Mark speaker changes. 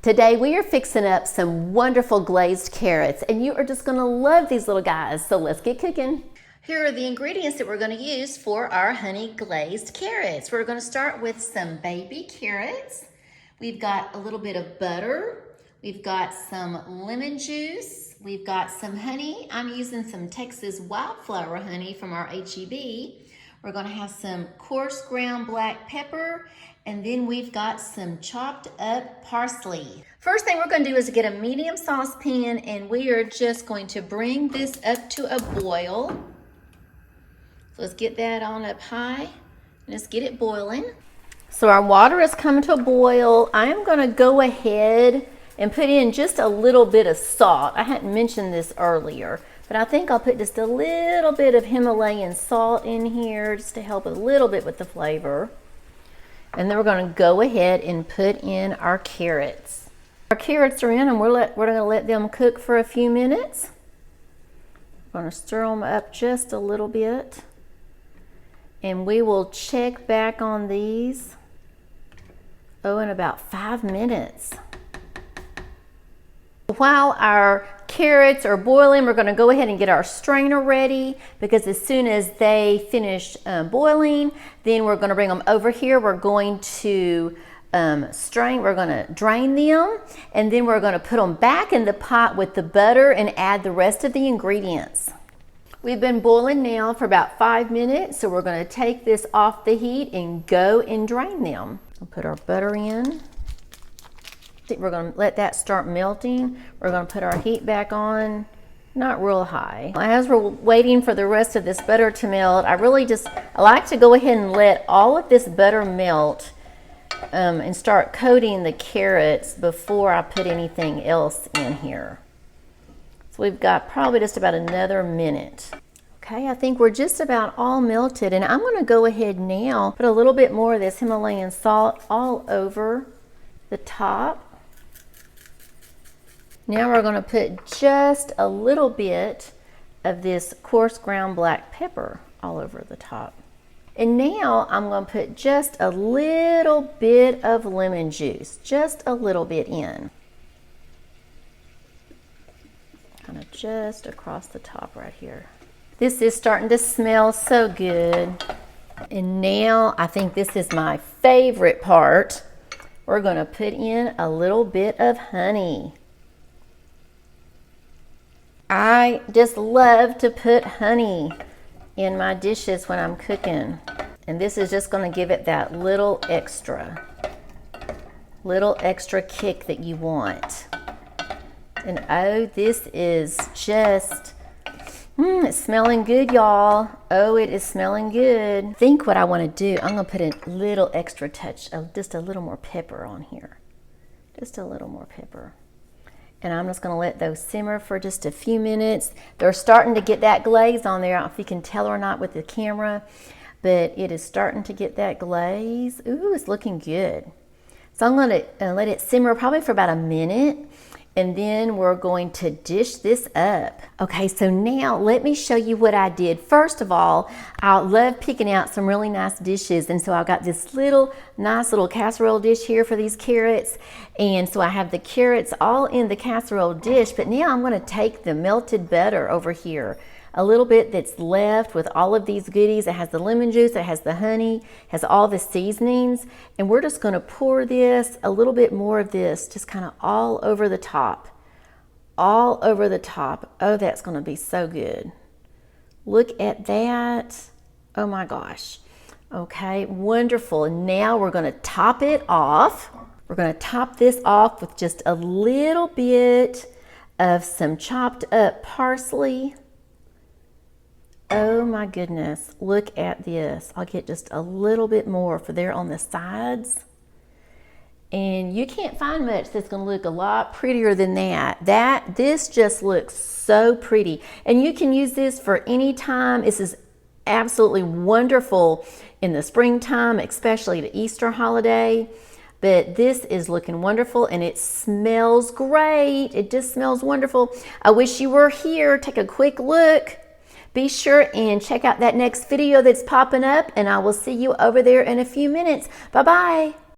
Speaker 1: Today we are fixing up some wonderful glazed carrots, and you are just gonna love these little guys, so let's get cooking. Here are the ingredients that we're gonna use for our honey glazed carrots. We're gonna start with some baby carrots. We've got a little bit of butter. We've got some lemon juice. We've got some honey. I'm using some Texas wildflower honey from our HEB. We're gonna have some coarse ground black pepper, and then we've got some chopped up parsley. First thing we're gonna do is get a medium saucepan, and we are just going to bring this up to a boil. So let's get that on up high, and let's get it boiling. So our water is coming to a boil. I'm gonna go ahead and put in just a little bit of salt. I hadn't mentioned this earlier, but I think I'll put just a little bit of Himalayan salt in here just to help a little bit with the flavor. And then we're going to go ahead and put in our carrots. Our carrots are in, and we're going to let them cook for a few minutes. I'm going to stir them up just a little bit. And we will check back on these, in about 5 minutes. While our carrots are boiling, we're going to go ahead and get our strainer ready, because as soon as they finish boiling, then we're going to bring them over here. We're going to we're going to drain them, and then we're going to put them back in the pot with the butter and add the rest of the ingredients. We've been boiling now for about 5 minutes, so we're going to take this off the heat and go and drain them. We'll put our butter in. We're going to let that start melting. We're going to put our heat back on, not real high. As we're waiting for the rest of this butter to melt, I like to go ahead and let all of this butter melt and start coating the carrots before I put anything else in here. So we've got probably just about another minute. Okay, I think we're just about all melted, and I'm going to go ahead now, put a little bit more of this Himalayan salt all over the top. Now we're going to put just a little bit of this coarse ground black pepper all over the top. And now I'm going to put just a little bit of lemon juice, just a little bit in. Kind of just across the top right here. This is starting to smell so good. And now I think this is my favorite part. We're going to put in a little bit of honey. I just love to put honey in my dishes when I'm cooking. And this is just going to give it that little extra kick that you want. And oh, this is just, it's smelling good, y'all. Oh, it is smelling good. I think what I want to do, I'm going to put a little extra touch of just a little more pepper on here. Just a little more pepper. And I'm just going to let those simmer for just a few minutes. They're starting to get that glaze on there. I don't know if you can tell or not with the camera, but it is starting to get that glaze. Ooh, it's looking good. So I'm going to let it simmer probably for about a minute, and then we're going to dish this up. Okay, so now let me show you what I did. First of all, I love picking out some really nice dishes, and so I've got this nice little casserole dish here for these carrots. And so I have the carrots all in the casserole dish, but now I'm going to take the melted butter over here, a little bit that's left with all of these goodies. It has the lemon juice, it has the honey, has all the seasonings, and we're just going to pour this, a little bit more of this, just kind of all over the top. All over the top. Oh, that's going to be so good. Look at that. Oh my gosh. Okay, wonderful. Now we're going to top it off. We're going to top this off with just a little bit of some chopped up parsley. Oh my goodness, look at this. I'll get just a little bit more for there on the sides. And you can't find much that's gonna look a lot prettier than that. This just looks so pretty. And you can use this for any time. This is absolutely wonderful in the springtime, especially the Easter holiday. But this is looking wonderful, and it smells great. It just smells wonderful. I wish you were here. Take a quick look. Be sure and check out that next video that's popping up, and I will see you over there in a few minutes. Bye-bye.